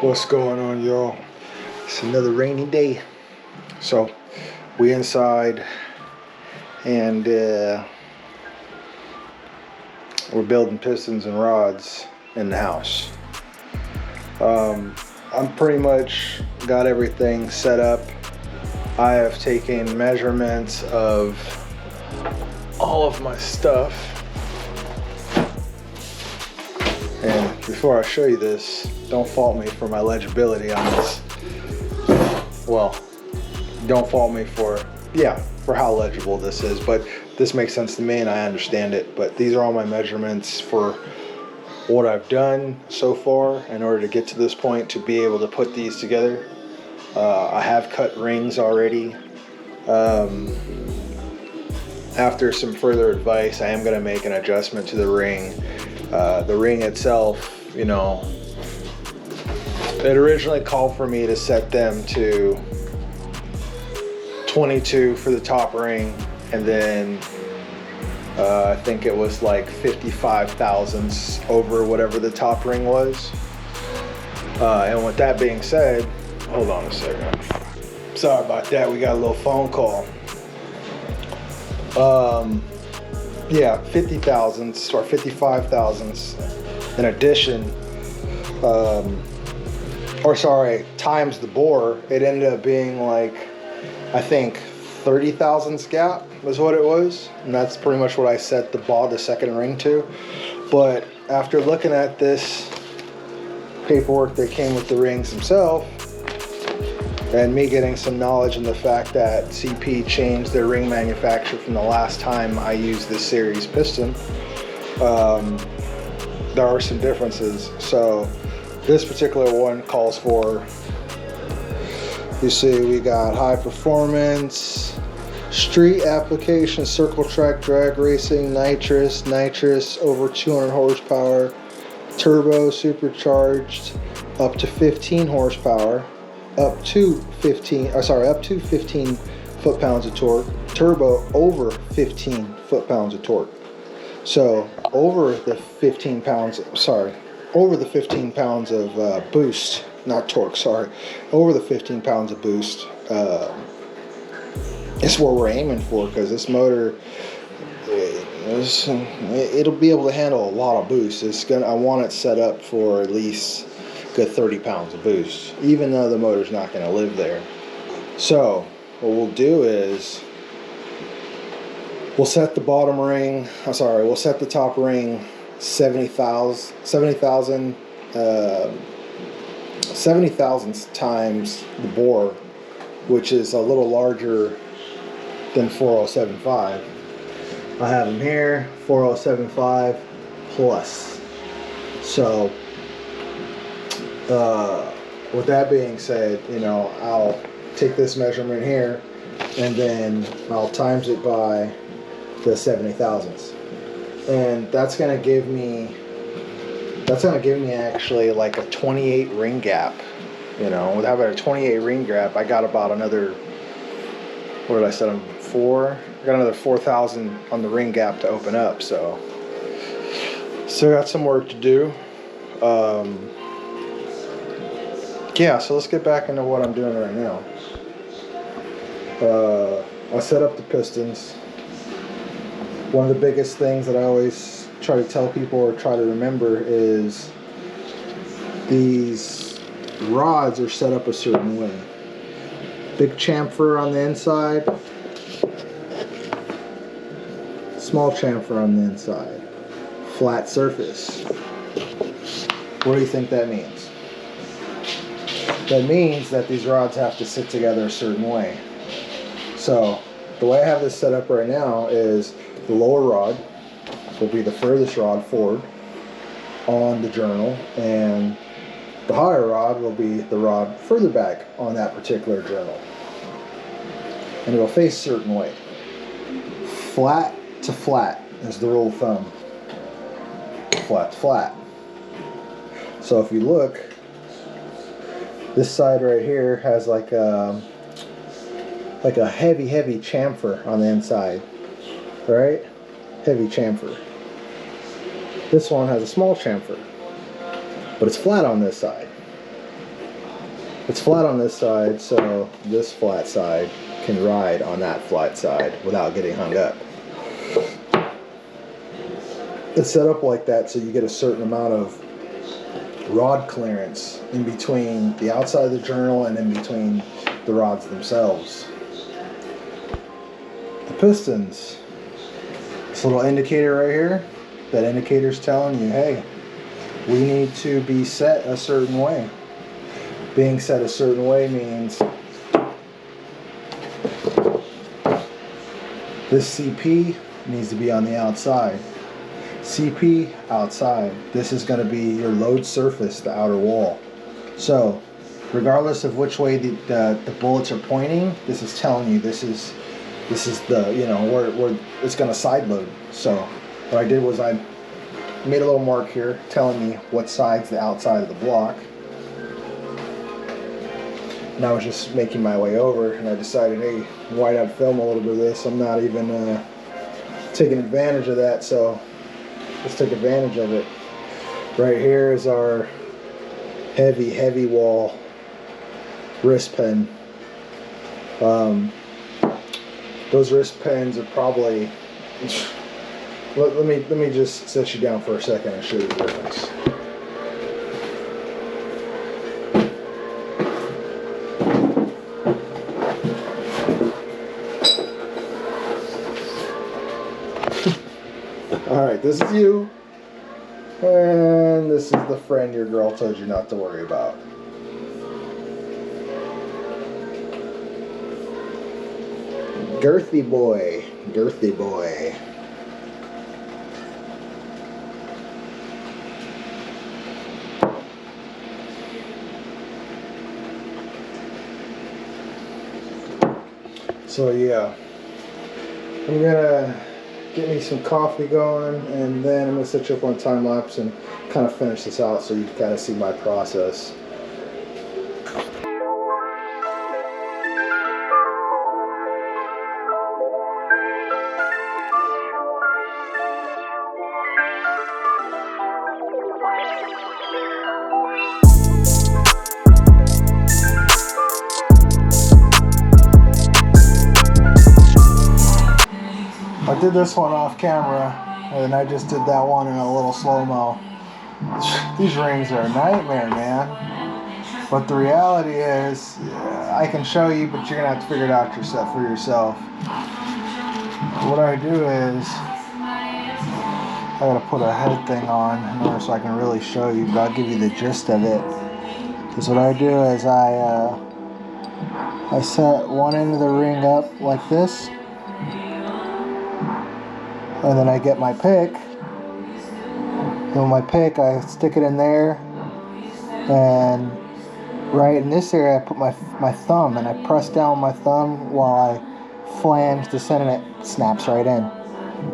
What's going on, y'all? It's another rainy day. So we inside and we're building pistons and rods in the house. I'm pretty much got everything set up. I have taken measurements of all of my stuff. And before I show you this, don't fault me for my legibility on this. Well, don't fault me for how legible this is, but this makes sense to me and I understand it. But these are all my measurements for what I've done so far in order to get to this point to be able to put these together. I have cut rings already. After some further advice, I am going to make an adjustment to the ring. The ring itself, you know, it originally called for me to set them to 22 for the top ring, and then I think it was like 55 thousandths over whatever the top ring was. And with that being said, hold on a second. Sorry about that, we got a little phone call. 50 thousandths or 55 thousandths in addition, times the bore, it ended up being like, I think 30 thousandths gap was what it was, and that's pretty much what I set the second ring to. But after looking at this paperwork that came with the rings themselves, and me getting some knowledge in the fact that CP changed their ring manufacturer from the last time I used this series piston, there are some differences. So this particular one calls for, you see, we got high performance, street application, circle track, drag racing, nitrous over 200 horsepower, turbo supercharged, up to 15 horsepower, up to 15 foot-pounds of torque, turbo over 15 foot-pounds of torque. So over the 15 pounds of boost, not torque, sorry, over the 15 pounds of boost is what we're aiming for, because this motor, it'll be able to handle a lot of boost. I want it set up for at least good 30 pounds of boost, even though the motor's not going to live there. So what we'll do is we'll set the we'll set the top ring 70 thousandths times the bore, which is a little larger than 4075. I have them here, 4075 plus. So with that being said, you know, I'll take this measurement here and then I'll times it by the 70 thousandths, and that's gonna give me actually like a 28 ring gap. You know, with having a 28 ring gap, I got about another, what did I set them for? I got another 4,000 on the ring gap to open up. So still got some work to do. So let's get back into what I'm doing right now. I set up the pistons. One of the biggest things that I always try to tell people or try to remember is these rods are set up a certain way. Big chamfer on the inside, small chamfer on the inside, flat surface. What do you think that means? That means that these rods have to sit together a certain way. So the way I have this set up right now is the lower rod will be the furthest rod forward on the journal, and the higher rod will be the rod further back on that particular journal. And it'll face a certain way. Flat to flat is the rule of thumb. Flat to flat. So if you look, this side right here has like a heavy chamfer on the inside, right? Heavy chamfer. This one has a small chamfer, but it's flat on this side. It's flat on this side, so this flat side can ride on that flat side without getting hung up. It's set up like that so you get a certain amount of rod clearance in between the outside of the journal and in between the rods themselves. The pistons, this little indicator right here, that indicator's telling you, hey, we need to be set a certain way. Being set a certain way means this CP needs to be on the outside. CP outside. This is going to be your load surface, the outer wall. So regardless of which way the bullets are pointing, this is telling you this is the, you know, where it's going to side load. So what I did was I made a little mark here telling me what side's the outside of the block. And I was just making my way over, and I decided, hey, why not film a little bit of this? I'm not even taking advantage of that, so let's take advantage of it. Right here is our heavy wall wrist pen. Those wrist pens are probably, let me just set you down for a second and show you the difference. Alright, this is you, and this is the friend your girl told you not to worry about. Girthy boy, girthy boy. So yeah, I'm gonna get me some coffee going, and then I'm gonna set you up on time lapse and kind of finish this out so you can kind of see my process. I did this one off camera, and I just did that one in a little slow-mo. These rings are a nightmare, man. But the reality is, I can show you, but you're gonna have to figure it out for yourself. What I do is, I gotta put a head thing on in order so I can really show you, but I'll give you the gist of it. Because what I do is I set one end of the ring up like this, and then I get my pick. And with my pick, I stick it in there, and right in this area, I put my thumb, and I press down my thumb while I flange the center, and it snaps right in.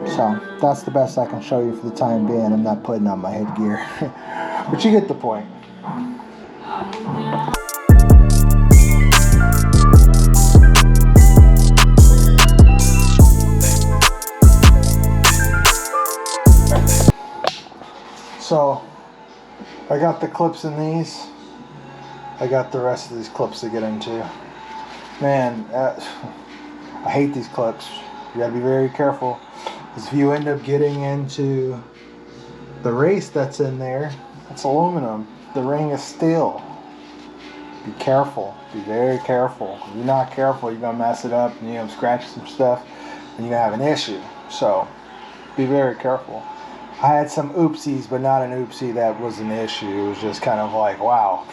So that's the best I can show you for the time being. I'm not putting on my headgear, but you get the point. So I got the clips in these. I got the rest of these clips to get into. Man, I hate these clips. You gotta be very careful, because if you end up getting into the race that's in there, it's aluminum. The ring is steel. Be careful. Be very careful. If you're not careful, you're gonna mess it up, and you're gonna scratch some stuff, and you're gonna have an issue. So be very careful. I had some oopsies, but not an oopsie that was an issue. It was just kind of like, wow,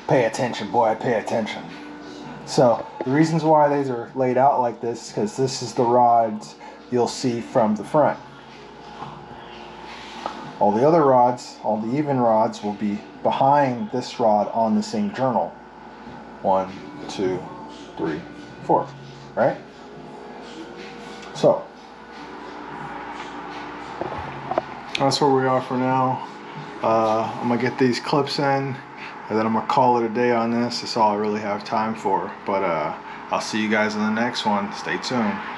pay attention, boy, pay attention. So the reasons why these are laid out like this is because this is the rods you'll see from the front. All the other rods, all the even rods, will be behind this rod on the same journal. 1, 2, 3, 4, right? So that's where we are for now. I'm gonna get these clips in, and then I'm gonna call it a day on this. That's all I really have time for. But I'll see you guys in the next one. Stay tuned.